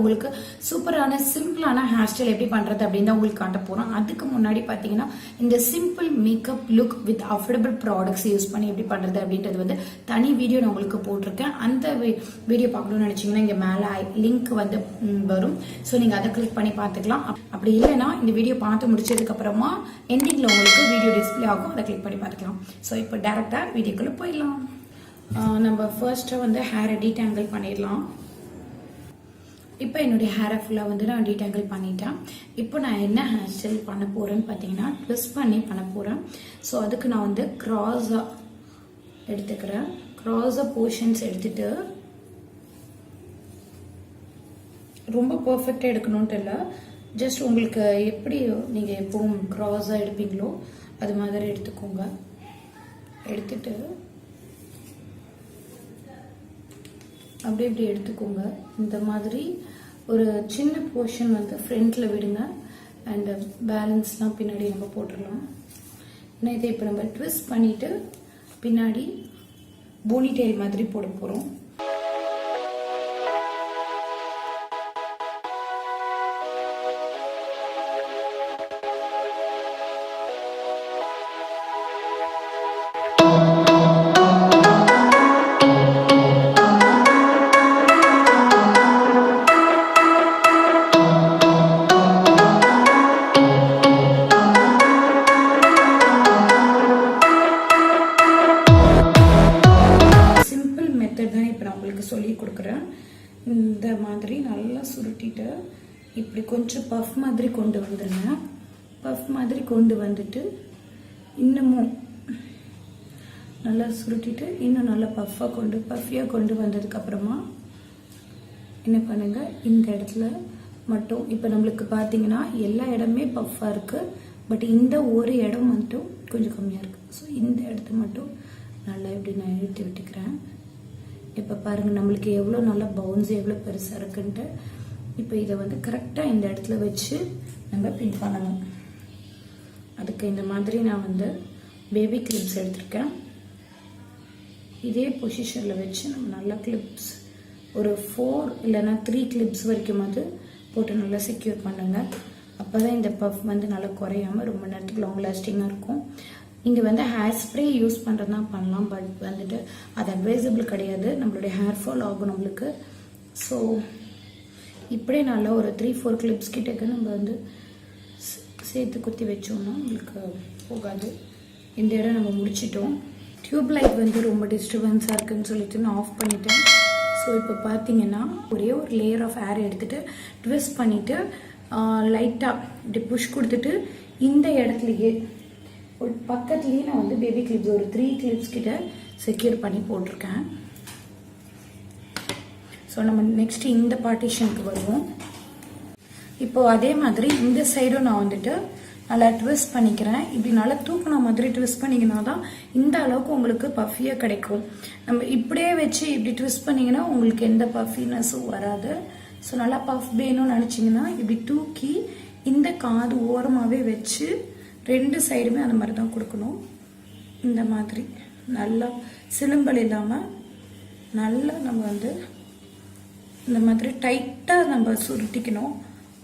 உங்களுக்கு சூப்பரான சிம்பிளான ஹேர் ஸ்டைல் எப்படி பண்றது அப்படின்னு உங்களுக்கு காட்ட போறோம். அதுக்கு முன்னாடி பாத்தீங்கன்னா இந்த simple makeup look with affordable products use பண்ணி எப்படி பண்றது அப்படின்றது வந்து தனி வீடியோ நான் உங்களுக்கு போட்டிருக்கேன். அந்த வீடியோ பார்க்கணும்னு நினைச்சீங்கன்னா இங்க மேல லிங்க் வந்து வரும். ஸோ நீங்க அதை கிளிக் பண்ணி பார்த்துக்கலாம். அப்படி இல்லைன்னா இந்த வீடியோ பார்த்து முடிச்சதுக்கு அப்புறமா எண்டிங்ல உங்களுக்கு வீடியோ டிஸ்பிளே ஆகும், அதை கிளிக் பண்ணி பார்த்துக்கலாம். ஸோ இப்போ டைரக்டா வீடியோக்குள்ள போயிடலாம். நம்ம ஃபர்ஸ்ட் வந்து ஹேரை டீடாங்கிள் பண்ணிடலாம். இப்போ என்னுடைய ஹேரை ஃபுல்லாக வந்து நான் டீடாங்கிள் பண்ணிட்டேன். இப்போ நான் என்ன ஹேர் ஸ்டைல் பண்ண போறேன்னு பார்த்தீங்கன்னா ட்விஸ்ட் பண்ணி பண்ண போறேன். ஸோ அதுக்கு நான் வந்து கிராஸா எடுத்துக்கிறேன். கிராஸா போர்ஷன்ஸ் எடுத்துட்டு ரொம்ப பர்ஃபெக்டாக எடுக்கணும்ட்டு இல்லை, ஜஸ்ட் உங்களுக்கு எப்படி நீங்கள் எப்பவும் கிராஸாக எடுப்பீங்களோ அது மாதிரி எடுத்துக்கோங்க. எடுத்துட்டு அப்படி இப்படி எடுத்துக்கோங்க. இந்த மாதிரி ஒரு சின்ன போர்ஷன் வந்து ஃப்ரண்ட்ல விடுங்க அண்ட் பேலன்ஸ்லாம் பின்னாடி நம்ம போட்டுடலாம். ஏன்னா இதை இப்போ நம்ம ட்விஸ்ட் பண்ணிட்டு பின்னாடி போனி டெயில் மாதிரி போட போகிறோம். சொல்லி கொடுக்குறேன். இந்த மாதிரி நல்லா சுருட்டிட்டு இப்படி கொஞ்சம் பஃப் மாதிரி கொண்டு வந்துருங்க. பஃப் மாதிரி கொண்டு வந்துட்டு இன்னமும் நல்லா சுருட்டிட்டு இன்னும் நல்லா பஃபியாக கொண்டு வந்ததுக்கு அப்புறமா என்ன பண்ணுங்க, இந்த இடத்துல மட்டும் இப்போ நம்மளுக்கு பார்த்தீங்கன்னா எல்லா இடமே பஃப்பாக இருக்கு, பட் இந்த ஒரு இடம் மட்டும் கொஞ்சம் கம்மியாக இருக்கு. ஸோ இந்த இடத்த மட்டும் நல்லா இப்படி நான் இழுத்து விட்டுக்கிறேன். இப்போ பாருங்கள் நம்மளுக்கு எவ்வளோ நல்லா பவுன்ஸ் எவ்வளோ பெருசாக இருக்குன்ட்டு. இப்போ இதை வந்து கரெக்டாக இந்த இடத்துல வச்சு நம்ம பின் பண்ணணும். அதுக்கு இந்த மாதிரி நான் வந்து பேபி கிளிப்ஸ் எடுத்திருக்கேன். இதே பொசிஷனில் வச்சு நம்ம நல்லா கிளிப்ஸ் ஒரு 4 இல்லைன்னா 3 கிளிப்ஸ் வரைக்கும் அது போட்டு நல்லா செக்யூர் பண்ணுங்க. அப்போ தான் இந்த பஃப் வந்து நல்லா குறையாமல் ரொம்ப நேரத்துக்கு லாங் லாஸ்டிங்காக இருக்கும். இங்கே வந்து ஹேர் ஸ்ப்ரே யூஸ் பண்ணுறதுனா பண்ணலாம், பட் வந்துட்டு அது அட்வைசபிள் கிடையாது, நம்மளுடைய ஹேர் ஃபால் ஆகும் நம்மளுக்கு. ஸோ இப்படியே நல்லா ஒரு 3-4 கிளிப்ஸ் கிட்டக்கு நம்ம வந்து சேர்த்து குத்தி வச்சோம்னா நம்மளுக்கு போகாது. இந்த இடம் நம்ம முடிச்சிட்டோம். டியூப் லைட் வந்து ரொம்ப டிஸ்டர்பன்ஸாக இருக்குன்னு சொல்லிட்டு நான் ஆஃப் பண்ணிட்டேன். ஸோ இப்போ பார்த்தீங்கன்னா ஒரே ஒரு லேயர் ஆஃப் ஹேர் எடுத்துகிட்டு ட்விஸ்ட் பண்ணிவிட்டு லைட்டாக இப்படி புஷ் கொடுத்துட்டு இந்த இடத்துலையே ஒரு பக்கத்துலேயே நான் வந்து பேபி கிளிப்ஸ் ஒரு 3 கிளிப்ஸ் கிட்ட செக்யூர் பண்ணி போட்டிருக்கேன். ஸோ நம்ம நெக்ஸ்ட் இந்த பார்ட்டிஷனுக்கு வருவோம். இப்போ அதே மாதிரி இந்த சைடும் நான் வந்துட்டு நல்லா ட்விஸ்ட் பண்ணிக்கிறேன். இப்படி நல்லா தூக்குன மாதிரி ட்விஸ்ட் பண்ணிங்கன்னா தான் இந்த அளவுக்கு உங்களுக்கு பஃபியாக கிடைக்கும். நம்ம இப்படியே வச்சு இப்படி ட்விஸ்ட் பண்ணிங்கன்னா உங்களுக்கு எந்த பஃபினஸும் வராது. ஸோ நல்லா பஃப் வேணும்னு நினச்சிங்கன்னா இப்படி தூக்கி இந்த காது ஓரமாகவே வச்சு 2 சைடுமே அந்த மாதிரி தான் கொடுக்கணும். இந்த மாதிரி நல்லா சிலும்பல் இல்லாமல் நல்லா நம்ம வந்து இந்த மாதிரி டைட்டாக நம்ம சுருட்டிக்கணும்.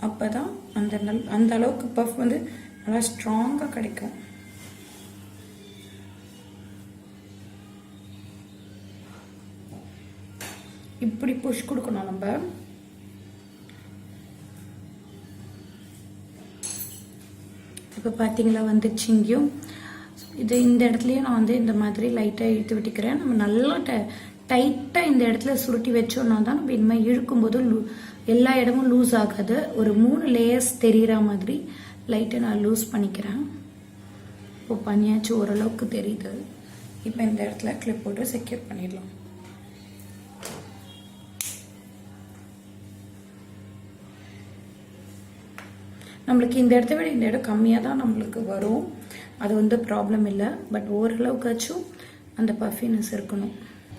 அப்போ தான் அந்த அளவுக்கு பஃப் வந்து நல்லா ஸ்ட்ராங்காக கிடைக்கும். இப்படி புஷ் கொடுக்கணும் நம்ம. இப்போ பார்த்தீங்களா வந்துடுச்சு இங்கேயும். இது இந்த இடத்துலையும் நான் வந்து இந்த மாதிரி லைட்டாக இழுத்து விட்டுக்கிறேன். நம்ம நல்லா டைட்டாக இந்த இடத்துல சுருட்டி வச்சோன்னா தான் நம்ம இந்த மாதிரி இழுக்கும்போது எல்லா இடமும் லூஸ் ஆகாது. ஒரு 3 லேயர்ஸ் தெரிகிற மாதிரி லைட்டாக நான் லூஸ் பண்ணிக்கிறேன். இப்போ பண்ணியாச்சு, ஓரளவுக்கு தெரியுது. இப்போ இந்த இடத்துல கிளிப் போட்டு செக்யூர் பண்ணிடலாம். நம்மளுக்கு இந்த இடத்த விட இந்த இடம் கம்மியாக தான் நம்மளுக்கு வரும், அது வந்து ப்ராப்ளம் இல்லை. பட் ஓரளவுக்காச்சும் அந்த பஃபினஸ் இருக்கணும்.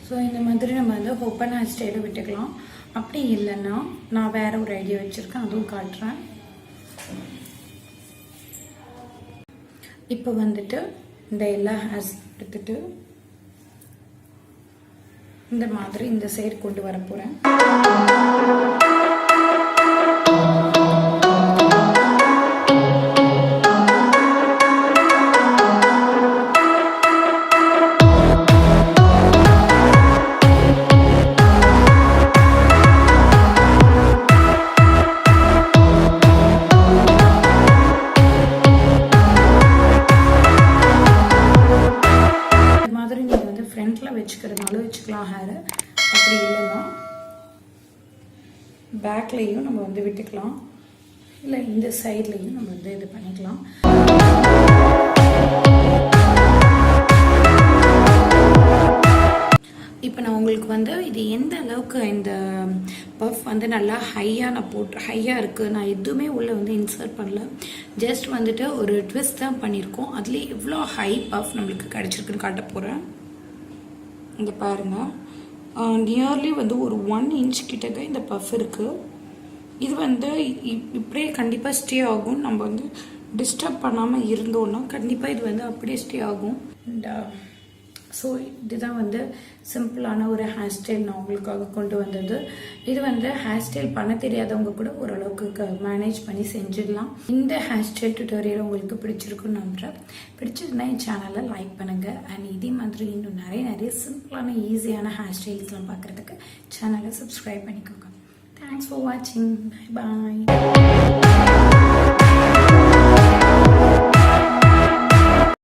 ஸோ இந்த மாதிரி நம்ம வந்து ஓப்பன் ஹேர் ஸ்டைலை விட்டுக்கலாம். அப்படி இல்லைன்னா நான் வேற ஒரு ஐடியா வச்சுருக்கேன், அதுவும் காட்டுறேன். இப்போ வந்துட்டு இந்த எல்லா ஹேர்ஸ் எடுத்துட்டு இந்த மாதிரி இந்த சைடு கொண்டு வர போகிறேன். பேக்லேயும் நம்ம வந்து விட்டுக்கலாம், இல்லை இந்த சைட்லேயும் நம்ம வந்து இது பண்ணிக்கலாம். இப்போ நான் உங்களுக்கு வந்து இது எந்த அளவுக்கு இந்த பஃப் வந்து நல்லா ஹையாக நான் ஹையாக இருக்குது, நான் எதுவுமே உள்ளே வந்து இன்சர்ட் பண்ணல, ஜஸ்ட் வந்துட்டு ஒரு ட்விஸ்ட் தான் பண்ணியிருக்கோம். அதுலேயே எவ்வளோ ஹை பஃப் நம்மளுக்கு கிடச்சிருக்குன்னு காட்ட போகிறேன். இங்கே பாருங்கள், நியர்லி வந்து ஒரு 1 இன்ச் கிட்டக்க இந்த பஃப் இருக்குது. இது வந்து இப்படியே கண்டிப்பாக ஸ்டே ஆகும். நம்ம வந்து டிஸ்டர்ப் பண்ணாமல் இருந்தோன்னா கண்டிப்பாக இது வந்து அப்படியே ஸ்டே ஆகும். அண்ட் ஸோ இதுதான் வந்து சிம்பிளான ஒரு ஹேர் ஸ்டைல் நான் உங்களுக்காக கொண்டு வந்தது. இது வந்து ஹேர் ஸ்டைல் பண்ண தெரியாதவங்க கூட ஓரளவுக்கு மேனேஜ் பண்ணி செஞ்சிடலாம். இந்த ஹேர் ஸ்டைல் டியூட்டோரியல் உங்களுக்கு பிடிச்சிருக்குன்னு நம்புகிறேன். பிடிச்சிருந்தா என் சேனலை லைக் பண்ணுங்கள். அண்ட் இதே மாதிரி இன்னும் நிறைய சிம்பிளான ஈஸியான ஹேர் ஸ்டைல்ஸ்லாம் பார்க்குறதுக்கு சேனலை சப்ஸ்கிரைப் பண்ணிக்கோங்க. Thanks for watching. Bye bye.